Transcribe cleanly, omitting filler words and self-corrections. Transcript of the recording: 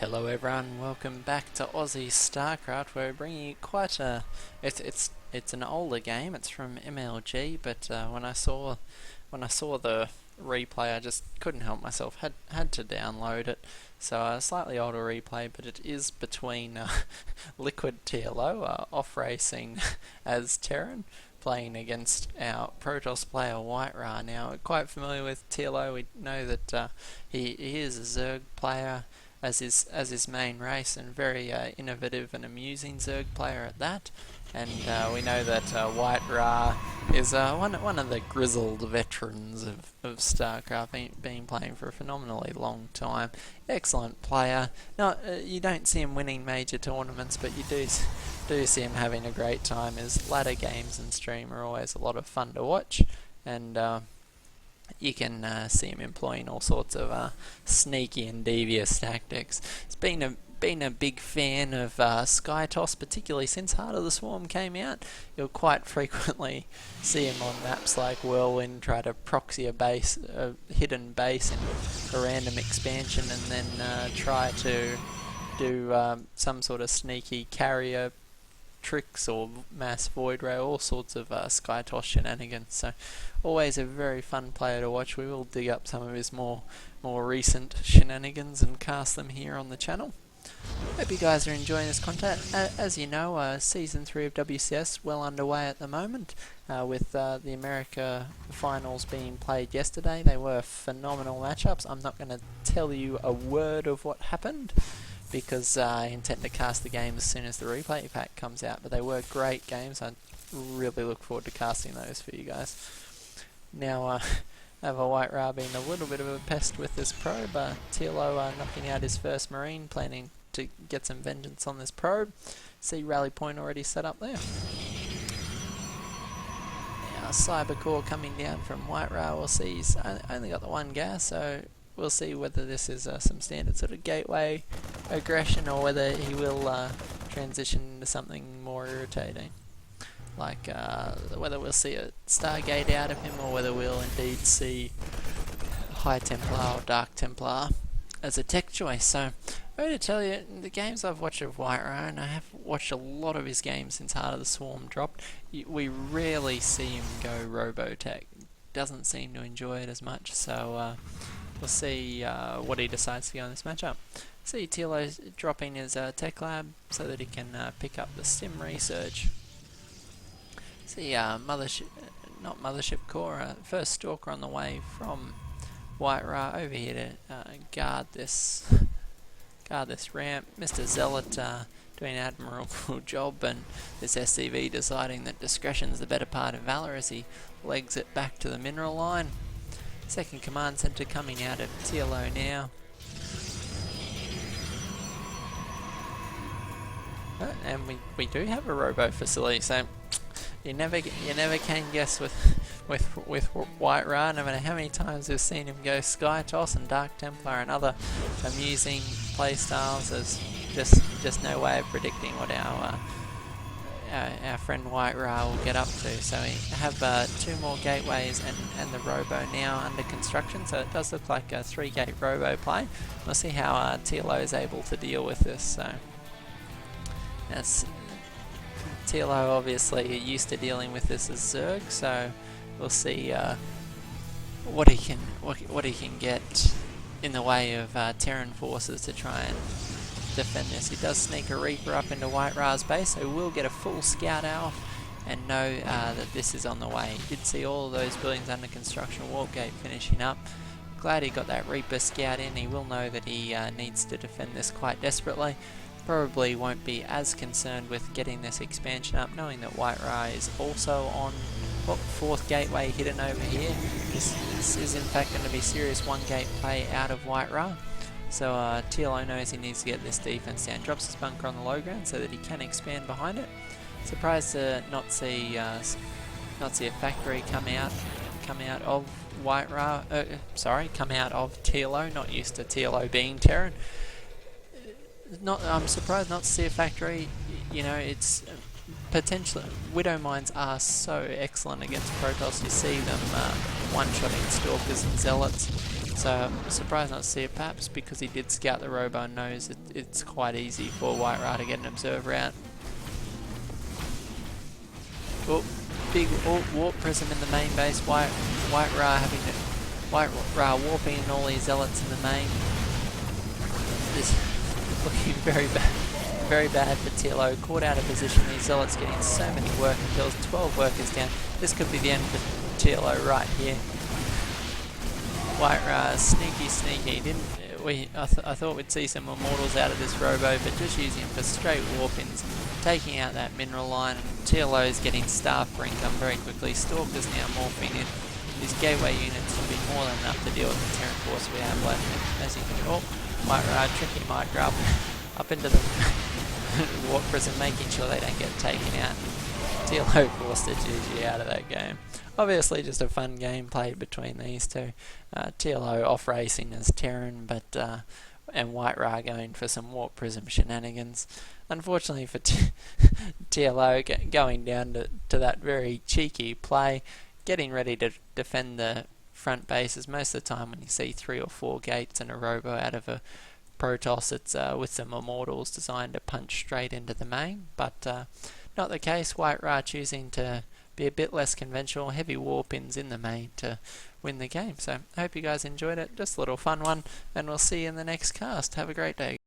Hello everyone, welcome back to Aussie Starcraft. We're bringing you quite a... It's an older game. It's from MLG, but when I saw the replay, I just couldn't help myself. Had to download it. So a slightly older replay, but it is between Liquid TLO, off-racing as Terran, playing against our Protoss player Whitera. Now, we're quite familiar with TLO. We know that he is a Zerg player as his main race, and very innovative and amusing Zerg player at that. And we know that Whitera is one of the grizzled veterans of StarCraft, been playing for a phenomenally long time. Excellent player. Not you don't see him winning major tournaments, but you do see him having a great time. His ladder games and stream are always a lot of fun to watch, and you can see him employing all sorts of sneaky and devious tactics. He's been a big fan of Sky Toss, particularly since Heart of the Swarm came out. You'll quite frequently see him on maps like Whirlwind try to proxy a hidden base in a random expansion, and then try to do some sort of sneaky carrier tricks or mass void ray, all sorts of Sky Toss shenanigans. So always a very fun player to watch. We will dig up some of his more recent shenanigans and cast them here on the channel. Hope you guys are enjoying this content. As you know, Season 3 of WCS well underway at the moment, with the America finals being played yesterday. They were phenomenal matchups. I'm not going to tell you a word of what happened, because I intend to cast the game as soon as the replay pack comes out, but they were great games. I really look forward to casting those for you guys. Now, have a Whitera being a little bit of a pest with this probe. TLO knocking out his first Marine, planning to get some vengeance on this probe. See rally point already set up there. Now, Cyber Core coming down from Whitera. We'll see he's only got the one gas, so we'll see whether this is some standard sort of gateway aggression, or whether he will transition into something more irritating, like whether we'll see a Stargate out of him, or whether we'll indeed see High Templar or Dark Templar as a tech choice. So I'm going to tell you, the games I've watched of Whitera, and I have watched a lot of his games since Heart of the Swarm dropped, we rarely see him go Robotech. Doesn't seem to enjoy it as much, so we'll see what he decides to go in this matchup. See TLO dropping his tech lab so that he can pick up the sim research. See Mothership Core, first Stalker on the way from Whitera over here to guard this ramp. Mr. Zealot doing an admirable job, and this SCV deciding that discretion's the better part of valor as he legs it back to the mineral line. Second command center coming out of TLO now. And we do have a robo facility, so you never can guess with Whitera. No matter how many times we've seen him go Sky Toss and Dark Templar and other amusing playstyles, there's just no way of predicting what our friend Whitera will get up to. So we have 2 more gateways and the robo now under construction, so it does look like a 3-gate robo play. We'll see how TLO is able to deal with this. So yes, TLO obviously used to dealing with this as Zerg, so we'll see what he can get in the way of Terran forces to try and defend this. He does sneak a Reaper up into Whitera's base, so we'll get a full scout out and know that this is on the way. He did see all of those buildings under construction, Warp Gate finishing up. Glad he got that Reaper scout in. He will know that he needs to defend this quite desperately. Probably won't be as concerned with getting this expansion up, knowing that Whitera is also on 4th gateway hidden over here. This is in fact going to be serious 1-gate play out of Whitera. So TLO knows he needs to get this defense down. Drops his bunker on the low ground so that he can expand behind it. Surprised to not see a factory come out of Whitera. Come out of TLO. Not used to TLO being Terran. I'm surprised not to see a factory. You know, it's potentially, Widow Mines are so excellent against Protoss. You see them one-shotting Stalkers and Zealots. So I'm surprised not to see it, perhaps because he did scout the robo and knows it's quite easy for Whitera to get an observer out. Oh, big warp prism in the main base. Whitera having it. Whitera warping in all these zealots in the main. This is looking very bad for TLO. Caught out of position. These zealots getting so many worker kills. 12 workers down. This could be the end for TLO right here. Whitera sneaky. I thought we'd see some immortals out of this robo, but just using him for straight warp-ins, taking out that mineral line, and TLO's getting staff brink up very quickly. Stalker's now morphing in. These gateway units will be more than enough to deal with the Terran force we have left. As you can, Whitera, tricky Whitera up into the warp prison, making sure they don't get taken out. TLO forced a GG out of that game. Obviously just a fun game played between these two. TLO off racing as Terran, and Whitera going for some warp prism shenanigans. Unfortunately for TLO, going down to that very cheeky play, getting ready to defend the front bases. Most of the time when you see 3 or 4 gates and a robo out of a Protoss, it's with some immortals designed to punch straight into the main, but not the case. Whitera choosing to be a bit less conventional, heavy warp-ins in the main to win the game. So I hope you guys enjoyed it. Just a little fun one, and we'll see you in the next cast. Have a great day.